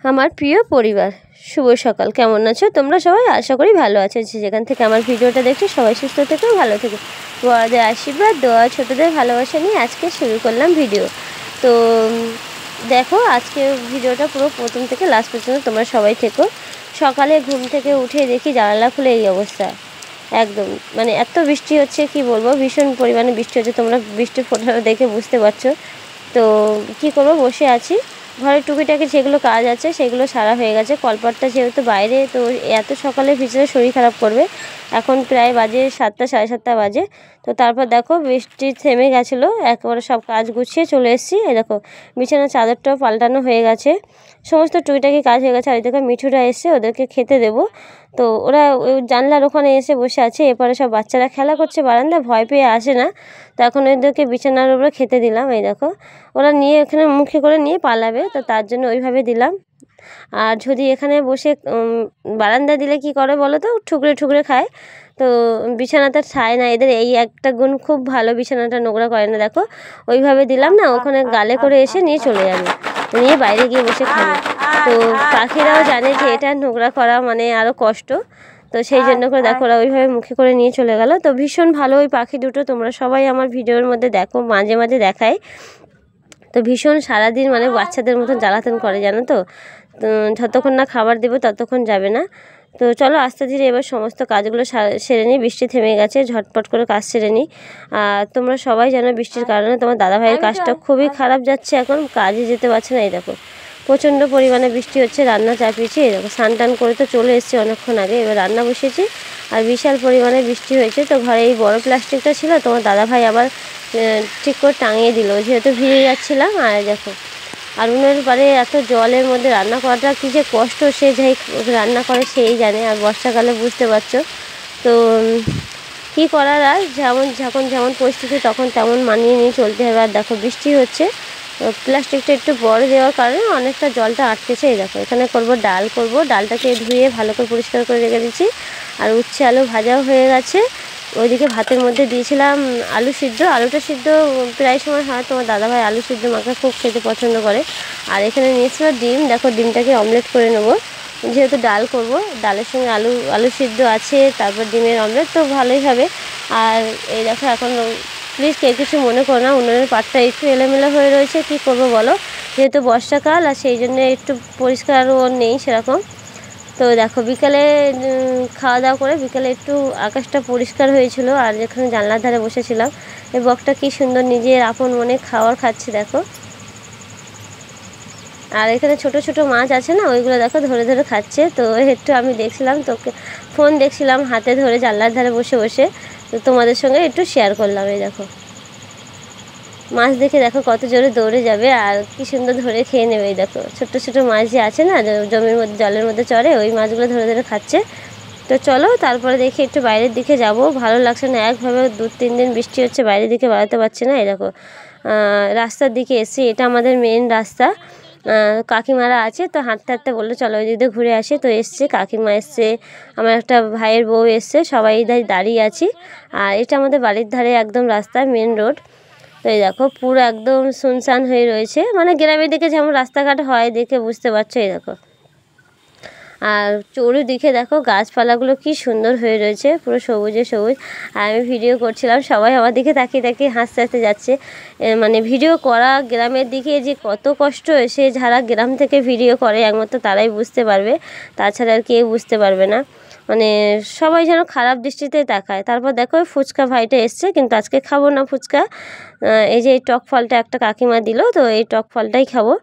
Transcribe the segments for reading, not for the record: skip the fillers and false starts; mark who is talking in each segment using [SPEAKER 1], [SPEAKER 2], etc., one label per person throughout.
[SPEAKER 1] আমার প্রিয় পরিবার, শুভ সকাল। কেমন আছো তোমরা সবাই? আশা করি ভালো আছো। যেখান থেকে আমার ভিডিওটা দেখছো সবাই সুস্থ থেকো, ভালো থেকো। বড়দের আশীর্বাদ, দোয়া, ছোটোদের ভালোবাসা নিয়ে আজকে শুরু করলাম ভিডিও। তো দেখো, আজকে ভিডিওটা পুরো প্রথম থেকে লাস্ট পর্যন্ত তোমরা সবাই থেকো। সকালে ঘুম থেকে উঠে দেখি জানালা খুলে এই অবস্থা, একদম মানে এত বৃষ্টি হচ্ছে কি বলবো, ভীষণ পরিমাণে বৃষ্টি হচ্ছে। তোমরা বৃষ্টির ফোঁটা দেখে বুঝতে পারছো। তো কি করবো, বসে আছি। ঘরের টুকিটাকি যেগুলো কাজ আছে সেগুলো সারা হয়ে গেছে। কলপাটটা যেহেতু বাইরে, তো এত সকালে ভিজলে শরীর খারাপ করবে। এখন প্রায় বাজে 7টা, সাড়ে 7টা বাজে। তো তারপর দেখো বৃষ্টি থেমে গেছিলো, একেবারে সব কাজ গুছিয়ে চলে এসেছি। এই দেখো বিছানার চাদরটাও পাল্টানো হয়ে গেছে, সমস্ত টুকিটাকি কাজ হয়ে গেছে। আর এই দেখো মিঠুরা এসে ওদেরকে খেতে দেবো। তো ওরা ওই জানলার ওখানে এসে বসে আছে। এরপরে সব বাচ্চারা খেলা করছে বারান্দায়, ভয় পেয়ে আসে না। তো এখন ওদেরকে বিছানার উপরে খেতে দিলাম। এই দেখো ওরা নিয়ে এখানে মুখে করে নিয়ে পালাবে, তো তার জন্য ওইভাবে দিলাম। আর যদি এখানে বসে বারান্দা দিলে কি করে বলো তো, ঠুকরে ঠুকরে খায়। তো বিছানাটা ছায় না এদের, এই একটা গুণ খুব ভালো, বিছানাটা নোংরা করে না। দেখো ওইভাবে দিলাম না, ওখানে গালে করে এসে নিয়ে চলে যাবে, নিয়ে বাইরে গিয়ে বসে খাবে। তো পাখিরাও জানে যে এটা নোংরা করা মানে আরও কষ্ট। তো সেই জন্য করে দেখো ওরা ওইভাবে মুখে করে নিয়ে চলে গেল। তো ভীষণ ভালো ওই পাখি দুটো, তোমরা সবাই আমার ভিডিওর মধ্যে দেখো, মাঝে মাঝে দেখায়। তো ভীষণ সারাদিন মানে বাচ্চাদের মতন জ্বালাতন করে, জানো তো। যতক্ষণ না খাবার দেবো ততক্ষণ যাবে না। তো চলো আস্তে ধীরে এবার সমস্ত কাজগুলো সেরে নিই। বৃষ্টি থেমে গেছে, ঝটপট করে কাজ সেরে নিই। আর তোমরা সবাই জানো বৃষ্টির কারণে তোমার দাদাভাইয়ের কাজটা খুবই খারাপ যাচ্ছে, এখন কাজে যেতে পারছে না। এই দেখো প্রচণ্ড পরিমাণে বৃষ্টি হচ্ছে, রান্না চাপিয়েছি। এই দেখো স্নান টান করে তো চলে এসেছি অনেকক্ষণ আগে, এবার রান্না বসিয়েছি। আর বিশাল পরিমাণে বৃষ্টি হয়েছে। তো ঘরে এই বড় প্লাস্টিকটা ছিল, তোমার দাদাভাই আবার ঠিক করে টাঙিয়ে দিল, যেহেতু ভিজে যাচ্ছিলাম। আর দেখো আর উনুনের পাড়ে এত জলের মধ্যে রান্না করাটা কী যে কষ্ট, সে যাই রান্না করে সেই জানে। আর বর্ষাকালে বুঝতে পারছো। তো কী করার, আর যখন যেমন পরিস্থিতি তখন তেমন মানিয়ে নিয়ে চলতে হবে। আর দেখো বৃষ্টি হচ্ছে, প্লাস্টিকটা একটু বড় দেওয়ার কারণে অনেকটা জলটা আটকেছে। এই দেখো এখানে ডাল করব, ডালটাকে ধুয়ে ভালো করে পরিষ্কার করে রেখে দিচ্ছি। আর উচ্ছে আলু ভাজাও হয়ে গেছে। ওইদিকে ভাতের মধ্যে দিয়েছিলাম আলু সিদ্ধ, আলুটা সিদ্ধ প্রায় সময় হয়, তোমার দাদাভাই আলু সিদ্ধ মাখা খুব খেতে পছন্দ করে। আর এখানে নিয়েছিল ডিম, দেখো ডিমটাকে অমলেট করে নেবো, যেহেতু ডাল করব, ডালের সঙ্গে আলু সিদ্ধ আছে, তারপর ডিমের অমলেট, তো ভালোই হবে। আর এই দেখো এখন প্লিজ কেউ কিছু মনে করো না, উনুনের পাটটা একটু এলোমেলো হয়ে রয়েছে, কি করব বলো, যেহেতু বর্ষাকাল আর সেই জন্য একটু পরিষ্কারও নেই সেরকম। তো দেখো বিকালে খাওয়া দাওয়া করে বিকালে একটু আকাশটা পরিষ্কার হয়েছিল। আর যেখানে জানলার ধারে বসেছিলাম, এই বকটা কি সুন্দর নিজের আপন মনে খাবার খাচ্ছে দেখো। আর এখানে ছোট ছোট মাছ আছে না, ওইগুলো দেখো ধরে ধরে খাচ্ছে। তো একটু আমি দেখছিলাম, তোকে ফোন দেখছিলাম হাতে ধরে জানলার ধারে বসে বসে, তো তোমাদের সঙ্গে একটু শেয়ার করলাম। এই দেখো মাছ দেখে দেখো কত জোরে দৌড়ে যাবে আর কি সুন্দর ধরে খেয়ে নেবে। এই দেখো ছোট্ট ছোটো মাছ যে আছে না, জমির মধ্যে জলের মধ্যে চড়ে, ওই মাছগুলো ধরে ধরে খাচ্ছে। তো চলো তারপরে দেখি একটু বাইরের দিকে যাব, ভালো লাগছে না একভাবে 2-3 দিন বৃষ্টি হচ্ছে, বাইরের দিকে বেড়াতে পারছি না। এই দেখো রাস্তার দিকে এসে, এটা আমাদের মেন রাস্তা। কাকিমারা আছে, তো হাঁটতে হাঁটতে বললো চলো ওই দিক দিয়ে ঘুরে আসি। তো এসছে কাকিমা, এসছে আমার একটা ভাইয়ের বউ এসছে, সবাই দাঁড়িয়ে আছি। আর এটা আমাদের বাড়ির ধারে একদম রাস্তা, মেন রোড। তো এই দেখো পুরো একদম শুনশান হয়ে রয়েছে, মানে গ্রামের দিকে যেমন রাস্তাঘাট হয় দেখে বুঝতে পারছো। এই দেখো আর চারিদিকে দেখো গাছপালাগুলো কি সুন্দর হয়ে রয়েছে, পুরো সবুজে সবুজ। আর আমি ভিডিও করছিলাম, সবাই আমার দিকে তাকিয়ে তাকিয়ে হাসতে হাসতে যাচ্ছে। মানে ভিডিও করা গ্রামের দিকে যে কত কষ্ট, সে যারা গ্রাম থেকে ভিডিও করে একমাত্র তারাই বুঝতে পারবে, তাছাড়া আর কেউ বুঝতে পারবে না। মানে সবাই যেন খারাপ দৃষ্টিতে তাকায়। তারপর দেখো ফুচকা ভাইটা এসছে, কিন্তু আজকে খাবো না ফুচকা। এই যে এই টক ফলটা একটা কাকিমা দিল, তো এই টক ফলটাই খাবো,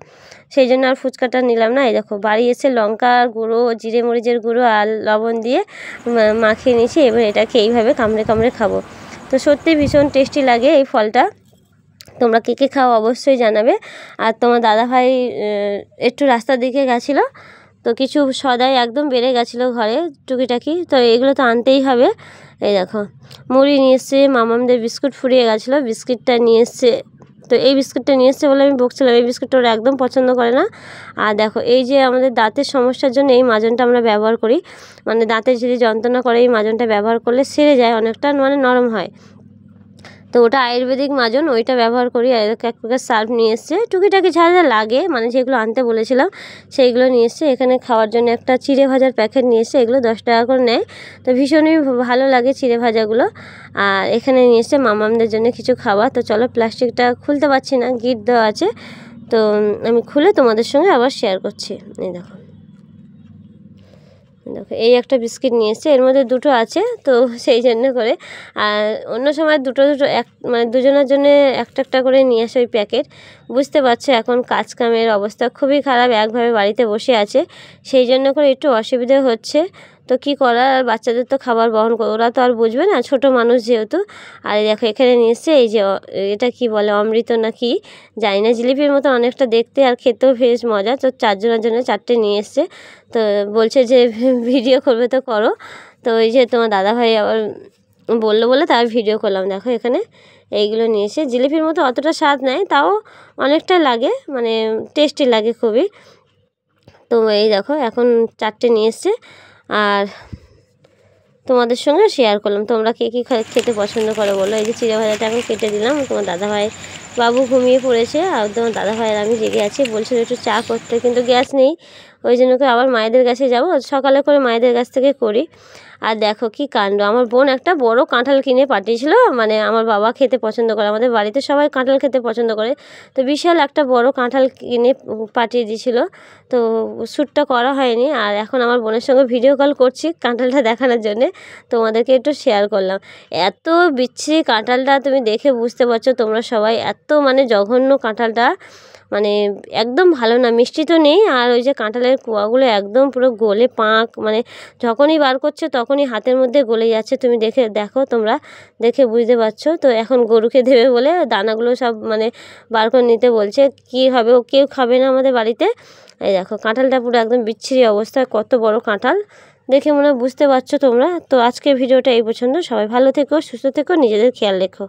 [SPEAKER 1] সেই জন্য আর ফুচকাটা নিলাম না। এই দেখো বাড়ি এসে লঙ্কার গুঁড়ো, জিরে মরিচের গুঁড়ো আর লবণ দিয়ে মাখিয়ে নিয়েছি, এবার এটাকে এইভাবে কামড়ে কামড়ে খাবো। তো সত্যি ভীষণ টেস্টি লাগে এই ফলটা। তোমরা কে কে খাও অবশ্যই জানাবে। আর তোমার দাদাভাই একটু রাস্তার দিকে গেছিলো, তো কিছু সদাই একদম বেড়ে গেছিলো ঘরে টুকিটাকি, তো এগুলো তো আনতেই হবে। এই দেখো মুড়ি নিয়ে এসছে, মামামদের বিস্কুট ফুরিয়ে গেছিলো, বিস্কিটটা নিয়ে এসছে। তো এই বিস্কুটটা নিয়ে এসছে বলে আমি বকছিলাম, এই বিস্কুটটা ওরা একদম পছন্দ করে না। আর দেখো এই যে আমাদের দাঁতের সমস্যার জন্য এই মাজনটা আমরা ব্যবহার করি, মানে দাঁতের যদি যন্ত্রণা করে এই মাজনটা ব্যবহার করলে সেরে যায় অনেকটা, মানে নরম হয়। তো ওটা আয়ুর্বেদিক মাজন, ওইটা ব্যবহার করি। আর এক প্যাকেট সার্ফ নিয়ে এসছে, টুকিটাকি যা যা লাগে মানে যেগুলো আনতে বলেছিলাম সেইগুলো নিয়ে এসছে। এখানে খাওয়ার জন্য একটা চিড়ে ভাজার প্যাকেট নিয়ে এসছে, এগুলো 10 টাকা করে নেয়, তো ভীষণই ভালো লাগে চিড়ে ভাজাগুলো। আর এখানে নিয়ে এসছে মামামদের জন্য কিছু খাবার। তো চলো, প্লাস্টিকটা খুলতে পারছি না, গিট দেওয়া আছে, তো আমি খুলে তোমাদের সঙ্গে আবার শেয়ার করছি। এই দেখো দেখো, এই একটা বিস্কিট নিয়ে এসছে, এর মধ্যে দুটো আছে, তো সেই জন্য করে। আর অন্য সময় দুটো মানে দুজনের জন্য একটা একটা করে নিয়ে আসে ওই প্যাকেট। বুঝতে পারছো এখন কাজ কামের অবস্থা খুবই খারাপ, একভাবে বাড়িতে বসে আছে, সেই জন্য করে একটু অসুবিধে হচ্ছে। তো কী করার, আর বাচ্চাদের তো খাবার বহন করে, ওরা তো আর বুঝবে না, ছোট মানুষ যেহেতু। আর দেখো এখানে নিয়ে এসছে এই যে এটা কি বলে, অমৃত না কি জানি না, জিলিপির মতো অনেকটা দেখতে, আর খেতেও বেশ মজা। তো 4 জনের জন্য 4টে নিয়ে এসছে। তো বলছে যে ভিডিও করবে তো করো। তো ওই যে তোমার দাদাভাই আবার বললো বলে তার ভিডিও করলাম। দেখো এখানে এইগুলো নিয়ে এসে, জিলিপির মতো অতটা স্বাদ নেয়, তাও অনেকটা লাগে, মানে টেস্টি লাগে খুবই। তো এই দেখো এখন 4টে নিয়ে এসছে, আর তোমাদের সঙ্গে শেয়ার করলাম। তোমরা কে কী খেতে পছন্দ করো বলো। এই যে চিড়ে ভাজাটা এখন কেটে দিলাম। তোমার দাদাভাই বাবু ঘুমিয়ে পড়েছে, আর তোমার দাদাভাইয়ের আমি জেগে আছি, বলছিল একটু চা করতে, কিন্তু গ্যাস নেই, ওই জন্য করে আবার মায়েদের কাছে যাব, সকালে করে মায়েদের কাছ থেকে করি। আর দেখো কি কাণ্ড, আমার বোন একটা বড় কাঁঠাল কিনে পাঠিয়েছিল, মানে আমার বাবা খেতে পছন্দ করে, আমাদের বাড়িতে সবাই কাঁঠাল খেতে পছন্দ করে, তো বিশাল একটা বড় কাঁঠাল কিনে পাঠিয়ে দিয়েছিল। তো শ্যুটটা করা হয়নি, আর এখন আমার বোনের সঙ্গে ভিডিও কল করছি কাঁঠালটা দেখানোর জন্যে, তোমাদেরকে একটু শেয়ার করলাম। এত বিচ্ছিরি কাঁঠালটা, তুমি দেখে বুঝতে পারছো তোমরা সবাই, এত মানে জঘন্য কাঁঠালটা, মানে একদম ভালো না, মিষ্টি তো নেই, আর ওই যে কাঁঠালের কুয়াগুলো একদম পুরো গলে পাঁক, মানে যখনই বার করছে তখনই হাতের মধ্যে গলে যাচ্ছে। তুমি দেখো তোমরা দেখে বুঝতে পারছো। তো এখন গরুকে দেবে বলে দানাগুলো সব মানে বার করে নিতে বলছে, কি হবে, ও কেউ খাবে না আমাদের বাড়িতে। এই দেখো কাঁঠালটা পুরো একদম বিচ্ছিরি অবস্থা, কত বড় কাঁঠাল, দেখে মনে হয় বুঝতে পারছো তোমরা। তো আজকের ভিডিওটা এই পছন্দ, সবাই ভালো থেকো, সুস্থ থেকো, নিজেদের খেয়াল রেখো।